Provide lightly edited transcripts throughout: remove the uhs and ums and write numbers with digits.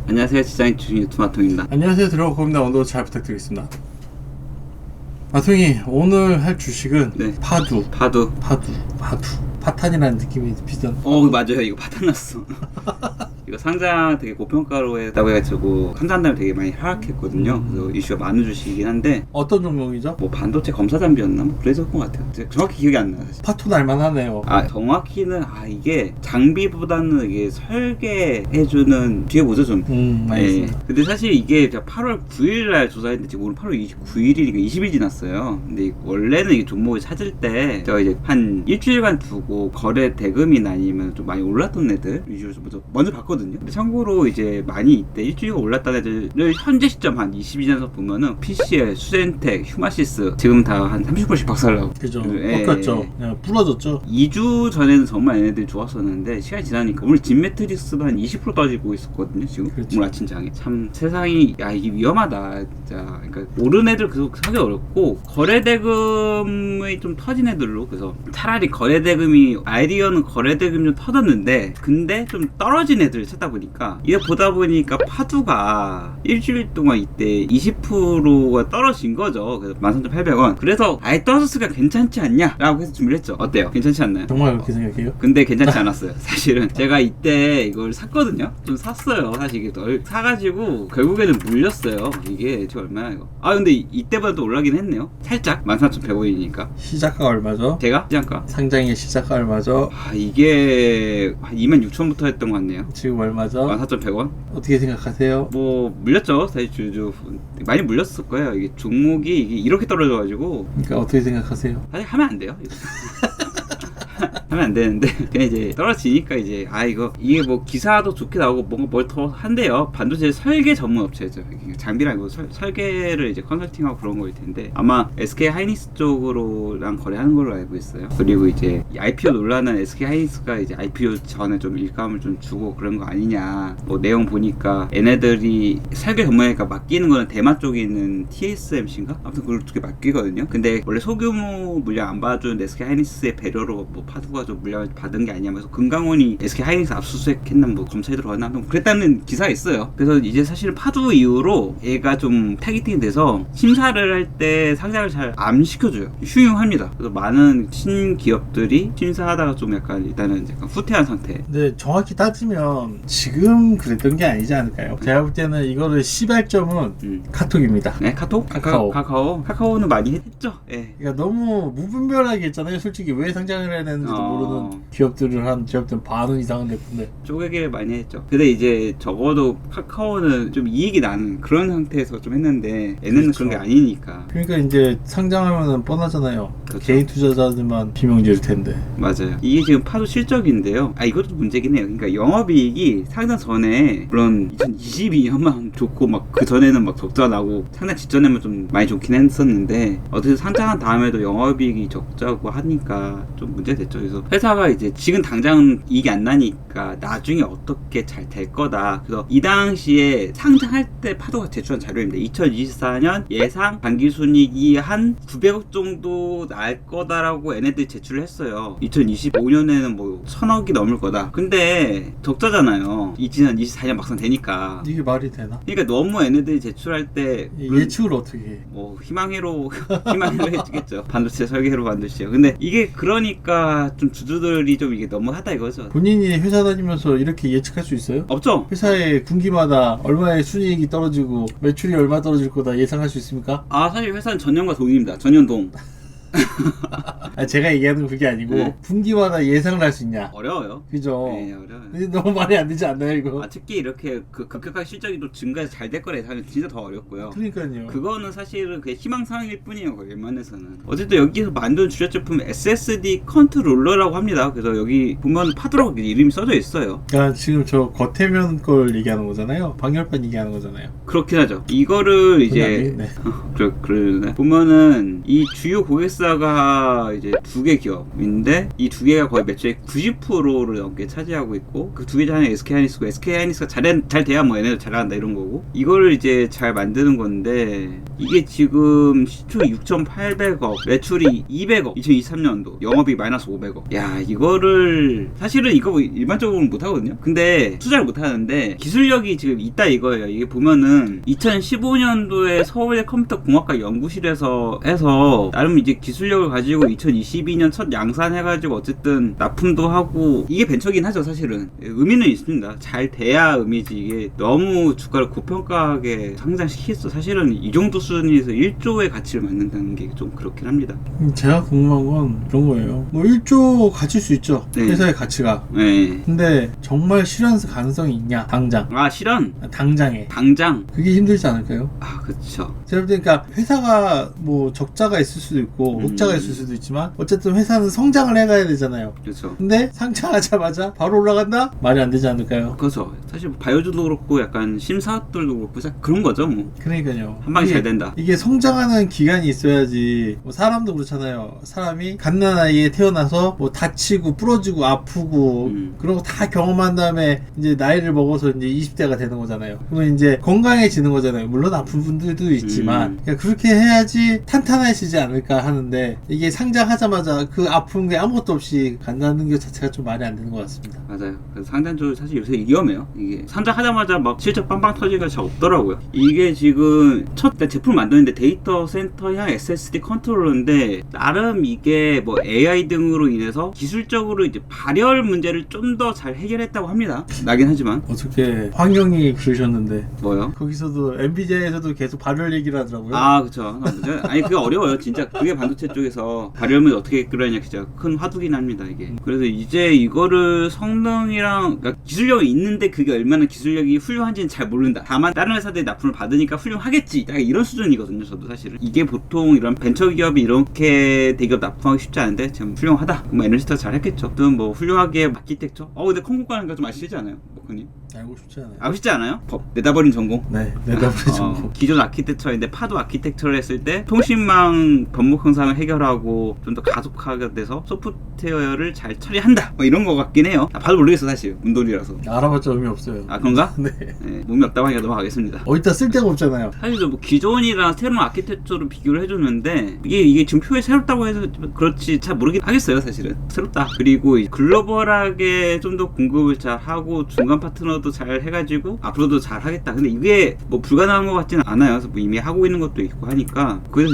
안녕하세요. 지장인 주신 유튜브 마통입니다. 안녕하세요. 들어봅니다. 오늘도 잘 부탁드리겠습니다. 마통이 오늘 할 주식은 네. 파두. 파탄이라는 느낌이 비슷한. 맞아요. 이거 파탄 났어. 이거 상장 되게 고평가로 했다고 해가지고 상장 다음에 되게 많이 하락했거든요. 그래서 이슈가 많은 주식이긴 한데 어떤 종목이죠? 뭐 반도체 검사 장비였나? 뭐 그랬을 것 같아요. 정확히 기억이 안 나요. 사실. 파토 날만하네요. 정확히는 이게 장비보다는 이게 설계해주는 뒤에 보죠 좀. 알겠습니다. 근데 사실 이게 제가 8월 9일날 조사했는데 지금 오늘 8월 29일이니까 20일 지났어요. 근데 원래는 이게 종목을 찾을 때 제가 이제 한 일주일간 두고 거래 대금이나 아니면 좀 많이 올랐던 애들 위주로 먼저 봤거든요. 근데 참고로 이제 많이 이때 일주일간 올랐던 애들을 현재 시점 한 20일에서 보면은 PCL, 수젠텍, 휴마시스 지금 다 한 30%씩 박살나고. 그죠. 꺾였죠. 부러졌죠. 2주 전에는 정말 얘네들이 좋았었는데 시간이 지나니까 오늘 진매트릭스도 한 20% 떨어지고 있었거든요. 지금 그렇죠. 오늘 아침 장에 참 세상이 이게 위험하다 진짜. 그러니까 오른 애들 계속 사기 어렵고 거래 대금이 좀 터진 애들로, 그래서 차라리 거래 대금이 아이디어는 거래 대금 좀 터졌는데 근데 좀 떨어진 애들을 찾다 보니까 이게 보다 보니까 파두가 일주일 동안 이때 20%가 떨어진 거죠. 그래서 13,800원. 그래서 아예 떨어졌으니까 괜찮지 않냐 라고 해서 준비를 했죠. 어때요? 괜찮지 않나요? 정말 그렇게 생각해요? 근데 괜찮지 않았어요. 사실은 제가 이때 이걸 샀거든요. 좀 샀어요. 사실 이게 사가지고 결국에는 물렸어요. 이게 지금 얼마야 이거? 근데 이때보다 또 올라가긴 했네요. 살짝 13,100원이니까. 시작가 얼마죠? 제가 시장가 상장의 시작가 얼마죠? 이게 한 26,000부터 했던 것 같네요. 지금 얼마죠? 14,100원? 어떻게 생각하세요? 뭐 물렸죠. 사실 주주 많이 물렸을 거예요. 이게 종목이 이렇게 떨어져가지고. 그러니까 어떻게 생각하세요? 사실 하면 안 돼요. 이거. 하면 안 되는데 그냥 이제 떨어지니까 이제 이게 뭐 기사도 좋게 나오고 뭔가 뭘 더 한대요. 반도체 설계 전문 업체죠. 장비랑 이거 설계를 이제 컨설팅하고 그런 거일 텐데 아마 SK 하이닉스 쪽으로랑 거래하는 걸로 알고 있어요. 그리고 이제 IPO 논란은 SK 하이닉스가 이제 IPO 전에 좀 일감을 좀 주고 그런 거 아니냐. 뭐 내용 보니까 얘네들이 설계 전문이니까 맡기는 거는 대만 쪽에 있는 TSMC인가? 아무튼 그렇게 맡기거든요. 근데 원래 소규모 물량 안 봐주는 SK 하이닉스의 배려로 뭐 파두가 좀 물량을 받은 게 아니냐면서 금강원이 SK 하이닉스 압수수색했나 뭐 검찰에 들어갔나 뭐 그랬다는 기사가 있어요. 그래서 이제 사실은 파두 이후로 얘가 좀 타깃팅이 돼서 심사를 할 때 상장을 잘 안 시켜줘요. 흉흉합니다. 그래서 많은 신기업들이 심사하다가 좀 약간 일단은 약간 후퇴한 상태. 근데 정확히 따지면 지금 그랬던 게 아니지 않을까요? 제가 볼 때는 이거를 시발점은 카톡입니다. 네, 카카오는 많이 했죠. 예. 그러니까 너무 무분별하게 했잖아요. 솔직히 왜 상장을 해야 되는지도 모르는 기업들은 반은 이상은 됐던데 쪼개기를 많이 했죠. 근데 이제 적어도 카카오는 좀 이익이 나는 그런 상태에서 좀 했는데 얘네는 그렇죠. 그런 게 아니니까. 그러니까 이제 상장하면은 뻔하잖아요. 그렇죠. 개인 투자자들만 비명질 텐데. 맞아요. 이게 지금 파도 실적인데요. 이것도 문제긴 해요. 그러니까 영업이익이 상장 전에 물론 2022년만 좋고 막 그 전에는 막 적자 나고 상장 직전에만 좀 많이 좋긴 했었는데 어쨌든 상장한 다음에도 영업이익이 적자고 하니까 좀 문제가 됐죠. 그래서 회사가 이제 지금 당장 이익이 안 나니까 나중에 어떻게 잘 될 거다. 그래서 이 당시에 상장할 때 파도가 제출한 자료입니다. 2024년 예상 당기순이익이 한 900억 정도 날 거다라고 얘네들이 제출을 했어요. 2025년에는 뭐 1000억이 넘을 거다. 근데 적자잖아요. 2024년 막상 되니까. 이게 말이 되나? 그러니까 너무 얘네들이 제출할 때 예측을 어떻게 해? 뭐 희망회로 해주겠죠. 반도체 설계로 만드시죠. 근데 이게 그러니까 좀 주주들이 좀 이게 너무하다 이거죠. 본인이 회사 다니면서 이렇게 예측할 수 있어요? 없죠. 회사의 분기마다 얼마의 순이익이 떨어지고 매출이 얼마 떨어질 거다 예상할 수 있습니까? 사실 회사는 전년과 동일입니다. 전년동. 제가 얘기하는 건 그게 아니고 네. 분기마다 예상을 할 수 있냐? 어려워요. 그죠? 네, 어려워요. 근데 너무 말이 안 되지 않나요 이거? 특히 이렇게 급격하게 실적이 또 증가해서 잘 될 거라 예상하면 진짜 더 어렵고요. 그러니까요. 그거는 사실은 그냥 희망사항일 뿐이에요. 웬만해서는. 어쨌든 여기서 만든 주력 제품 SSD 컨트롤러라고 합니다. 그래서 여기 보면 파도라고 이름이 써져 있어요. 그러니까 지금 저 겉에면 걸 얘기하는 거잖아요. 방열판 얘기하는 거잖아요. 그렇긴 하죠. 이거를 이제 네. 그러네. 보면은 이 주요 고객사 S사가 이제 두 개 기업인데 이 두 개가 거의 매출의 90%를 넘게 차지하고 있고 그 두 개 중에 SK하이닉스고 SK하이닉스가 잘 돼야 뭐 얘네도 잘한다 이런 거고 이거를 이제 잘 만드는 건데 이게 지금 시총이 6,800억 매출이 200억 2023년도 영업이 마이너스 500억 야 이거를 사실은 이거 일반적으로는 못하거든요. 근데 투자를 못하는데 기술력이 지금 있다 이거예요. 이게 보면은 2015년도에 서울대 컴퓨터 공학과 연구실에서 해서 나름 이제 기술력을 가지고 2022년 첫 양산해가지고 어쨌든 납품도 하고 이게 벤처긴 하죠. 사실은 의미는 있습니다. 잘 돼야 의미지 이게 너무 주가를 고평가하게 상장시켰어. 사실은 이 정도 수준에서 1조의 가치를 만든다는 게 좀 그렇긴 합니다. 제가 궁금한 건 그런 거예요. 뭐 1조 가칠 수 있죠. 네. 회사의 가치가. 네. 근데 정말 실현 가능성이 있냐? 당장. 아 실현? 당장에. 당장? 그게 힘들지 않을까요? 아 그쵸. 제가 볼 때 그러니까 회사가 뭐 적자가 있을 수도 있고 흑자가 있을 수도 있지만 어쨌든 회사는 성장을 해가야 되잖아요. 그렇죠. 근데 상장하자마자 바로 올라간다? 말이 안 되지 않을까요? 그렇죠. 사실 뭐 바이오주도 그렇고 약간 심사업들도 그렇고 그런 거죠 뭐. 그러니까요. 한 방에 잘 된다. 이게 성장하는 기간이 있어야지. 뭐 사람도 그렇잖아요. 사람이 갓난 아이에 태어나서 뭐 다치고 부러지고 아프고 그런 거 다 경험한 다음에 이제 나이를 먹어서 이제 20대가 되는 거잖아요. 그러면 이제 건강해지는 거잖아요. 물론 아픈 분들도 있지만 그러니까 그렇게 해야지 탄탄해지지 않을까 하는데 이게 상장하자마자 그 아픈 게 아무것도 없이 간다는 게 자체가 좀 말이 안 되는 것 같습니다. 맞아요. 그래서 상단적으로 사실 요새 위험해요. 이게 상장하자마자 막 실적 빵빵 터지기가 잘 없더라고요. 이게 지금 첫 제품을 만드는데 데이터 센터형 SSD 컨트롤러인데 나름 이게 뭐 AI 등으로 인해서 기술적으로 이제 발열 문제를 좀 더 잘 해결했다고 합니다. 나긴 하지만 어떻게 황영이 그러셨는데 뭐요? 거기서도 엔비디아에서도 계속 발열 얘기를 하더라고요. 아 그쵸. 아니 그게 어려워요. 진짜 그게 반도체 쪽에서 발열을 어떻게 끌어내냐 진짜 큰 화두긴 합니다 이게. 그래서 이제 이거를 성능이랑 그러니까 기술력이 있는데 그게 얼마나 기술력이 훌륭한지는 잘 모른다. 다만 다른 회사들이 납품을 받으니까 훌륭하겠지. 약간 이런 수준이거든요. 저도 사실은 이게 보통 이런 벤처 기업이 이렇게 대기업 납품하기 쉽지 않은데 참 훌륭하다. 뭐 에너지스타 잘했겠죠. 또 뭐 훌륭하게 아키텍처. 근데 콩국 가는 거 좀 아시지 않아요, 모크님? 알고 싶지 않아요. 알고 싶지 않아요? 내다버린 전공. 네, 내다버린 전공. 기존 아키텍처인데 파도 아키텍처를 했을 때 통신망 번복 현상을 해결하고 좀 더 가속화가 돼서 소프트웨어를 잘 처리한다. 뭐 이런 거 같긴 해요. 봐도 모르겠어 사실. 운돌이라서. 알아봤자 의미 없어요. 아 그런가? 네. 네, 몸이 없다고 하니까 넘어가겠습니다. 어디다 쓸 데가 없잖아요. 사실 뭐 기존이랑 새로운 아키텍처로 비교를 해줬는데 이게 지금 표에 새롭다고 해서 그렇지 잘 모르긴 하겠어요 사실은. 새롭다. 그리고 글로벌하게 좀 더 공급을 잘 하고 중간 파트너도 잘 해가지고 앞으로도 잘 하겠다. 근데 이게 뭐 불가능한 것 같지는 않아요. 그래서 뭐 이미 하고 있는 것도 있고 하니까. 그래서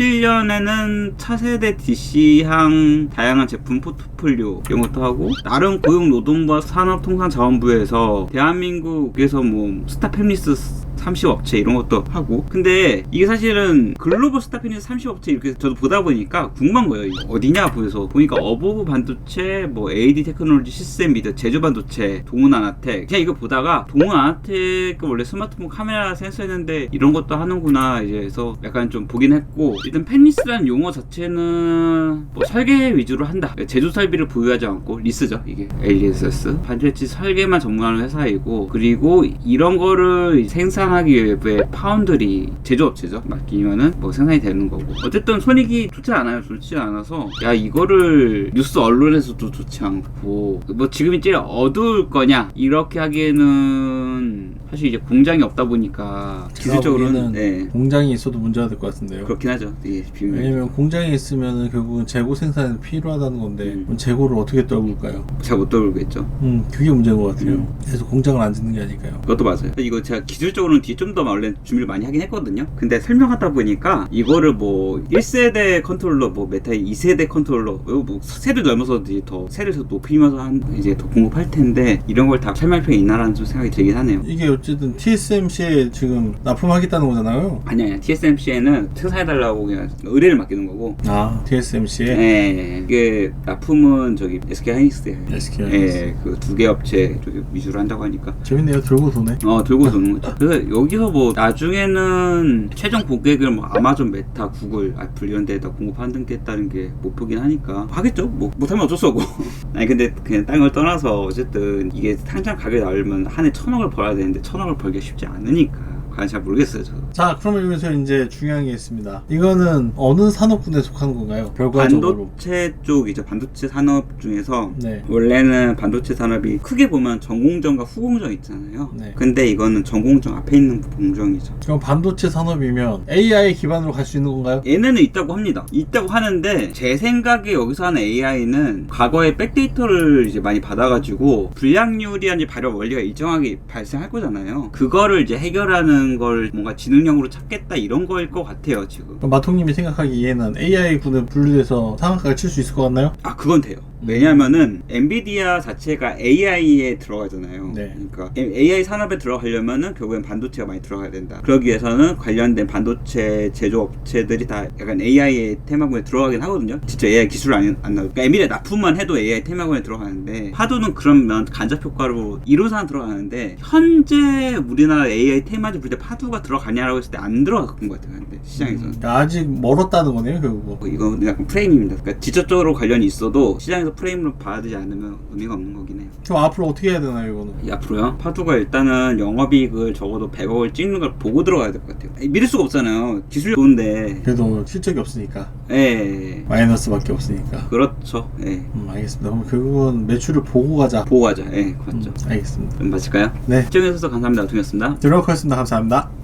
2027년에는 차세대 DC향 다양한 제품 포트폴리오 이런 것도 하고 나름 고용노동부와 산업통상자원부에서 대한민국에서 뭐 스타페미스 30업체 이런 것도 하고. 근데 이게 사실은 글로벌 스타페미스 30업체 이렇게 저도 보다 보니까 궁금한 거예요. 이거 어디냐 보니까 어보브 반도체, 뭐 AD 테크놀로지, 시스템 미드, 제조 반도체, 동훈아나텍. 그냥 이거 보다가 동훈아나텍 원래 스마트폰 카메라 센서 했는데 이런 것도 하는구나 이제 해서 약간 좀 보긴 했고, 일단 펜리스라는 용어 자체는 뭐 설계 위주로 한다. 제조 설비를 보유하지 않고 리스죠. 이게 ALS 반도체 설계만 전문하는 회사이고, 그리고 이런 거를 생산하기 위해 파운드리 제조업체죠. 맡기면은 뭐 생산이 되는 거고. 어쨌든 손익이 좋지 않아요. 좋지 않아서 야 이거를 뉴스 언론에서도 좋지 않고 뭐 지금 이제 어두울 거냐 이렇게 하기에는 사실 이제 공장이 없다 보니까 기술적으로는 네. 공장이 있어도 문제가 될 것 같은데요. 그렇긴 하죠. 예, 왜냐면 공장이 있으면 결국은 재고 생산이 필요하다는 건데 재고를 어떻게 떨굴까요? 잘 못 떨굴겠죠. 그게 문제인 것 같아요. 그래서 공장을 안 짓는 게 아닐까요? 그것도 맞아요. 이거 제가 기술적으로는 뒤에 좀 더 원래 준비를 많이 하긴 했거든요. 근데 설명하다 보니까 이거를 뭐 1세대 컨트롤러, 뭐 메타의 2세대 컨트롤러, 뭐 세대 넘어서 이제 더 세대에서 높이면서 이제 더 공급할 텐데 이런 걸 다 설명할 필요가 있나라는 좀 생각이 들긴 하네요. 이게 어쨌든 TSMC에 지금 납품하겠다는 거잖아요. 아니야, TSMC에는 생산해달라고 그냥 의뢰를 맡기는 거고. 아, TSMC에? 네, 이게 납품은 저기 SK하이닉스에. SK하이닉스. 네, 그 두 개 업체 저기 위주로 한다고 하니까. 재밌네요. 들고 도네. 들고 도는 거죠. 그래서 여기서 뭐 나중에는 최종 고객을 뭐 아마존, 메타, 구글, 애플 이런 데에다 공급하겠다는 게 목표긴 하니까 하겠죠. 뭐 못하면 어쩔 수 없고. 아니 근데 그냥 딴 걸 떠나서 어쨌든 이게 당장 가격이 나오려면 한 해 1,000억을 벌어야 되는데 1,000억을 벌기가 쉽지 않으니까 과연 잘 모르겠어요. 저도. 자, 그러면 여기서 이제 중요한 게 있습니다. 이거는 어느 산업군에 속한 건가요? 결과적으로. 반도체 쪽이죠. 반도체 산업 중에서 네. 원래는 반도체 산업이 크게 보면 전공정과 후공정 있잖아요. 네. 근데 이거는 전공정 앞에 있는 공정이죠. 그럼 반도체 산업이면 AI 기반으로 갈 수 있는 건가요? 얘네는 있다고 합니다. 있다고 하는데 제 생각에 여기서 하는 AI는 과거에 백데이터를 이제 많이 받아가지고 불량률이라든지 발열 원리가 일정하게 발생할 거잖아요. 그거를 이제 해결하는 걸 뭔가 지능형으로 찾겠다 이런 거일 것 같아요 지금. 그럼 마통님이 생각하기에는 AI군에 분류돼서 상한가를 칠 수 있을 것 같나요? 아 그건 돼요. 왜냐면은 엔비디아 자체가 AI에 들어가잖아요. 네. 그러니까 AI 산업에 들어가려면은 결국엔 반도체가 많이 들어가야 된다. 그러기 위해서는 관련된 반도체 제조업체들이 다 약간 AI의 테마군에 들어가긴 하거든요. 진짜 AI 기술 안 나오고 그러니까 엔비디아 납품만 해도 AI 테마군에 들어가는데 파도는 그러면 간접 효과로 이론상 들어가는데 현재 우리나라 AI 테마주 부를 때 파도가 들어가냐라고 했을 때 안 들어갔던 것 같아요. 근데 시장에서는. 그러니까 아직 멀었다는 거네요, 결국. 이건 약간 프레임입니다. 그러니까 지적적으로 관련이 있어도 시장에서 프레임으로 봐야 되지 않으면 의미가 없는 거긴 해요. 그럼 앞으로 어떻게 해야 되나요, 이거는? 이 앞으로요? 파도가 일단은 영업이익을 적어도 100억을 찍는 걸 보고 들어가야 될 것 같아요. 믿을 수가 없잖아요. 기술이 좋은데. 그래도 실적이 없으니까. 예. 마이너스밖에 없으니까. 그렇죠. 예. 알겠습니다. 그럼 결국은 매출을 보고 가자. 보고 가자. 예, 맞죠. 알겠습니다. 그럼 마칠까요? 네. 시청해주셔서 감사합니다. 동이었습니다. 들어가겠습니다. 감사합니다.